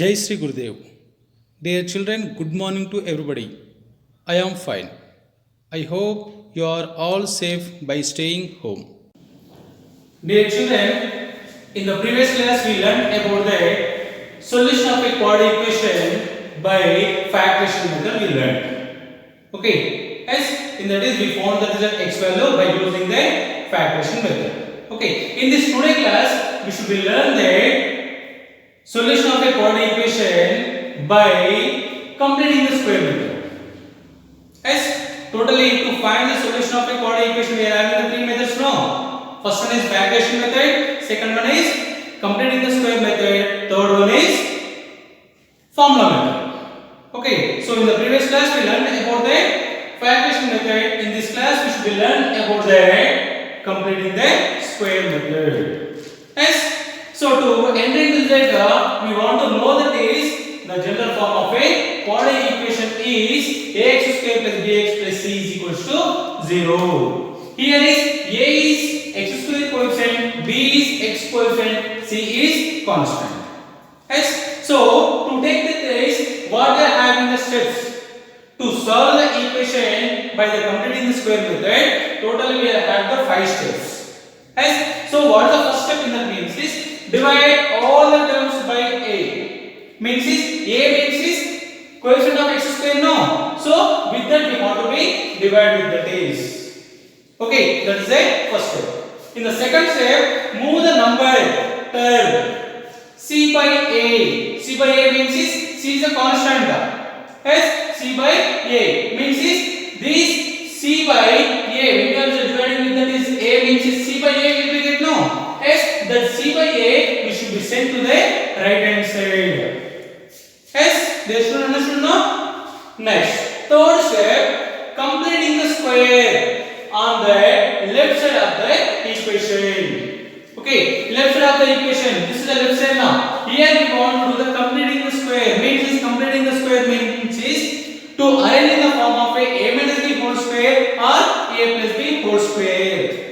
Jai Sri Gurudev. Dear children, good morning to everybody. I am fine. I hope you are all safe by staying home. Dear children, in the previous class we learned about the solution of a quadratic equation by factorization method we learned. Okay, as in that is we found the result x value by using the factorization method. Okay, in this today class we should be learn the solution of a quadratic equation by completing the square method. As totally to find the solution of a quadratic equation we are having the three methods no. First one is factorization method, second one is completing the square method, third one is formula method. Okay, so in the previous class we learned about the factorization method. In this class we should be learn about the completing the square method. As so to enter into that, we want to know that is the general form of a quadratic equation is ax square plus bx plus c is equals to 0. Here is a is x square coefficient, b is x coefficient, c is constant. Yes. So to take the test, what we are having the steps to solve the equation by the completing the square method. Totally we have the 5 steps. Yes. So what the first step in that means is divide all the terms by a. Means is a means is coefficient of x square no. So with that we want to be divide with that is. Okay, that is the first step. In the second step, move the number term c by a. C by a means is c is a constant. Yes, c by a means is this c by a. When you are dividing with that is a means is c by a will be get no. Yes, that c by a we should be sent to the right hand side. Yes, they should understand no. Next, third step, completing the square on the left side of the equation. Okay, left side of the equation. This is the left side now. Here we want to do the completing the square. Means is completing the square means is to arrange in the form of a minus b whole square or a plus b whole square.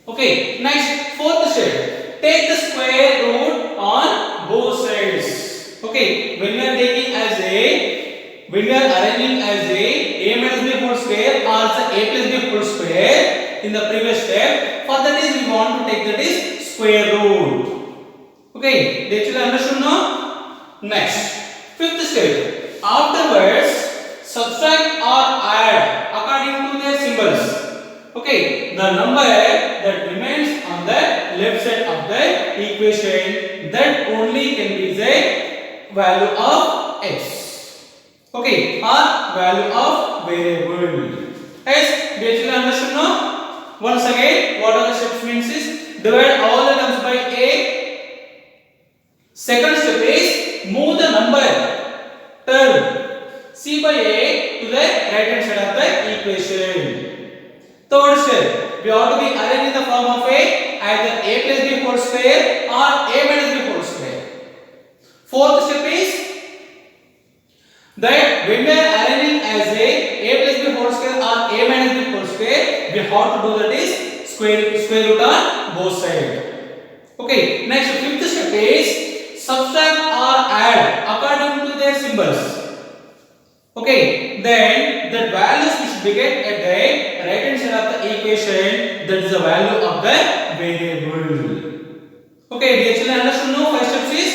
Okay, next fourth step. Take the square root on both sides. Okay, when we are taking as a, when we are arranging as a minus b whole square or a plus b whole square in the previous step, for that is we want to take that is square root. Okay, they should understand now. Next, fifth step. Afterwards, subtract or add according to their symbols. Okay, the number that remains on the left side of the equation, that only can be the value of x. Okay, or value of variable. Yes, they should understand now. Once again, what are the steps means is divide all the terms by a. Second step is move the number term c by a to the right hand side of the equation. Third step, we have to be arranged in the form of a either a plus b whole square or a minus b whole square. Fourth step is that when we are arranging as a plus b whole square or a minus b whole square, we have to do that is square root on both sides. Okay, next fifth step is subtract or add according to their symbols. Okay, then the values we should be get at the right hand side of the equation, that is the value of the variable. Okay, dear children, understood now 5 steps is?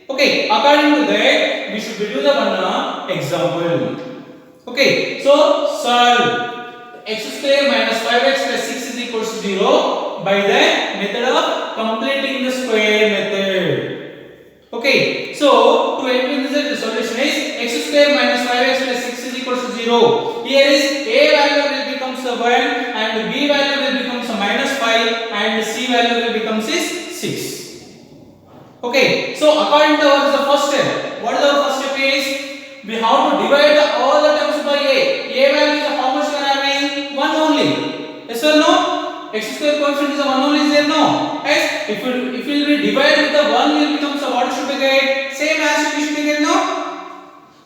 Okay, according to that we should be do the one example. Okay, so solve x square minus 5x plus 6 is equals to 0 by the method of completing the square method. Okay, so to implement the solution is x square minus 5x plus 6 is equals to 0. Here is a value will becomes 1 and b value will becomes minus 5 and c value will becomes 6. Okay, so according to what is the first step? What is our first step is? We have to divide all the terms by a. A value is how much we are having? 1 only. Yes or no? X square coefficient is 1 only is there no? Yes. If it will be divided with the 1 will become so what should we get? Same as we should be get no?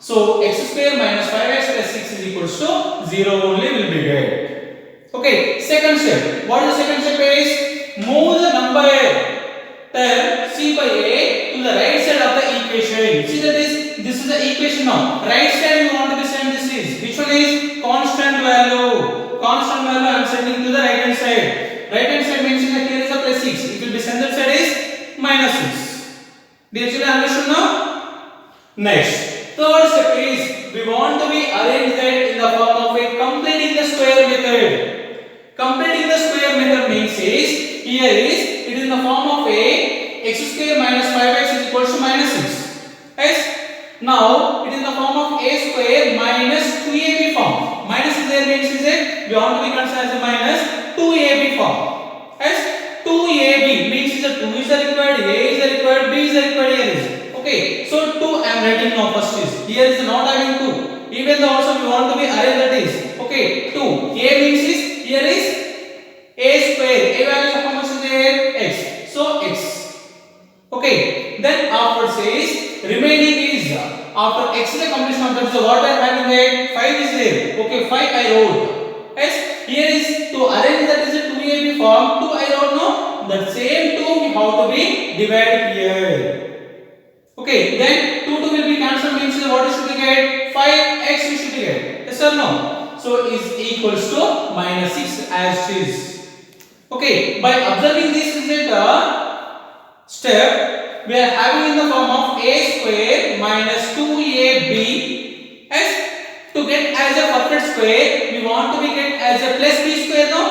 So x square minus 5x plus 6 is equals to 0 only will be get. Okay. Second step. What is the second step is? Move the number term c by a to the right side of the equation. side. See that is, this is the equation now. Right side we want to be send this is, which one is constant value. Constant value I am sending to the right hand side. Right hand side means that here is a plus 6. It will be sent that side is minus 6. Did you understand now? Next, third step is we want to be arrange that in the form of a completing the square method. Completing the square method means is here is it is in the form of a x square minus 5x is equals to minus 6. Yes. Now it is in the form of a square minus 2ab form. Minus is there means is it we want to be considered as a minus 2ab form. Yes. 2ab means is a 2 is the required, a is the required, b is the required, here is. Okay. So 2 I am writing now first is. Here is not having 2. Even though also we want to be arrange that is. Okay. 2. A means is here is a square. A value of how much is there? X. So x. Okay. Then after says remaining is after x is a completion of that. So what I am having there? 5 is there. Okay. 5 I wrote. Yes. Here is to arrange that is a 2ab form. 2 I wrote no. That same 2 we have to be divided here. Okay. Then 2 will be cancelled means what should we get? 5x we should get. Yes or no? So is equals to minus 6 as it is. Okay, by observing this step, we are having in the form of a square minus 2ab. As to get as a perfect square, we want to be get as a plus b square no?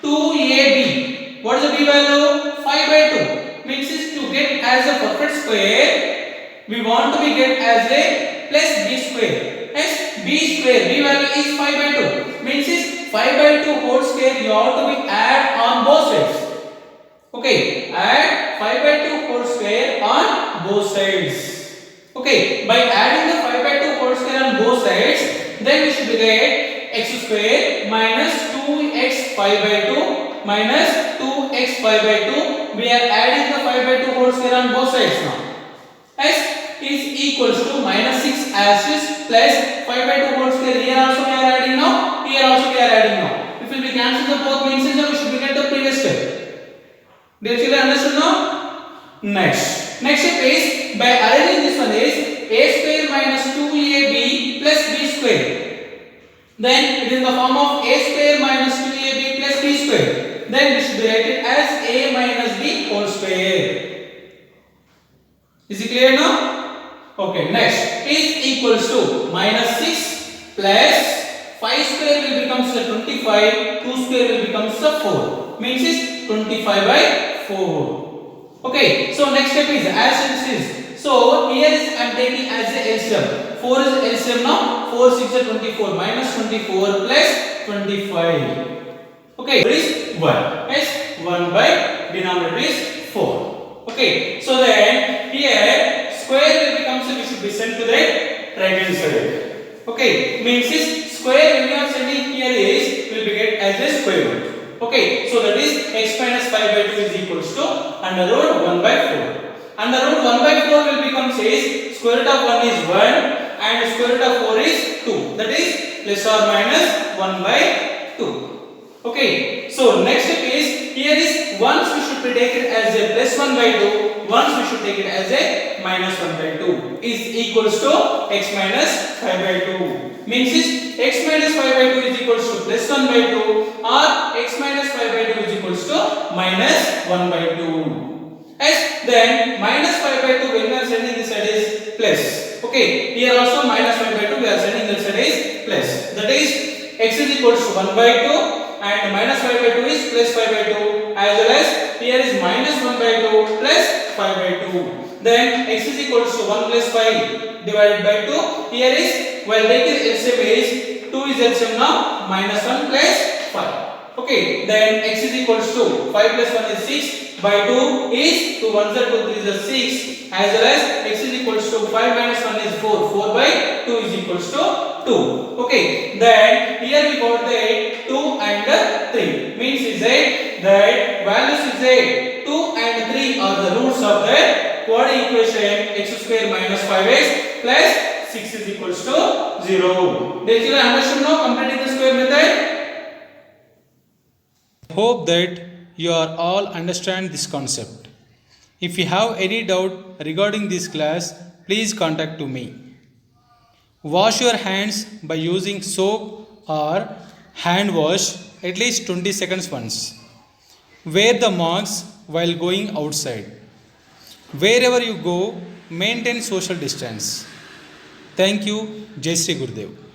2ab. What is the b value? 5 by 2. Means is to get as a perfect square, we want to be get as a plus b square. Yes, b square, b value is 5 by 2. Means is 5 by 2 whole square you have to be add on both sides. Okay, add 5 by 2 whole square on both sides. Okay, by adding the 5 by 2 whole square on both sides, then we should get x square minus 2x 5 by 2 minus 2x 5 by 2. We are adding the 5 by 2 whole square on both sides now. Yes, is equals to minus 6 as is plus 5 by 2 whole square. Here also we are adding now. Here also we are adding now. If we will cancel the both means we should get the previous step. Did you understand now? Next step is by arranging this one is a square minus 2ab plus b square. Then it is in the form of a square minus 2ab plus b square. Then we should write it as a minus b whole square. Is it clear now? Okay, next is equals to minus 6 plus 5 square will become 25, 2 square will become 4. Means is 25 by 4. Okay, so next step is as it is. So here is I am taking as a LCM. 4 is LCM now. 4 6 is 24 minus 24 plus 25. Okay, there is 1. Yes, 1 by denominator is 4. Okay, so then here square will become we should be sent to the right hand side. Okay, means is square when you are sending here is will be get as a square root. Okay, so that is x minus 5 by 2 is equals to under root 1 by 4. Under root 1 by 4 will become says square root of 1 is 1 and square root of 4 is 2. That is plus or minus 1 by 2. Okay, so next step is here is once we should be taken as a plus 1 by 2, once we should take it as a minus 1 by 2 is equals to x minus 5 by 2. Means is x minus 5 by 2 is equals to plus 1 by 2 or x minus 5 by 2 is equals to minus 1 by 2. As then minus 5 by 2 when we are sending this side is plus. Okay, here also minus 5 by 2 we are sending this side is plus. That is x is equals to 1 by 2 and minus 5 by 2 is plus 5 by 2 as well as here is minus 1 by 2 plus 5 by 2. Then x is equals to 1 plus 5 divided by 2. Here is while taking LCM is 2 is LCM now minus 1 plus 5. Okay, then x is equals to 5 plus 1 is 6 by 2 is 2 1 is 2 3 is 6 as well as x is equals to 5 minus 1 is 4 4 by 2 is equals to 2. Okay, then here we got the 2 and 3 means is that values is 2 and 3 are the roots of the quadratic equation x square minus 5x plus 6 is equals to 0. Did you understand now completing the square method? Hope that you are all understand this concept. If you have any doubt regarding this class, please contact to me. Wash your hands by using soap or hand wash at least 20 seconds once. Wear the masks while going outside. Wherever you go, maintain social distance. Thank you. Jai Sri Gurudev.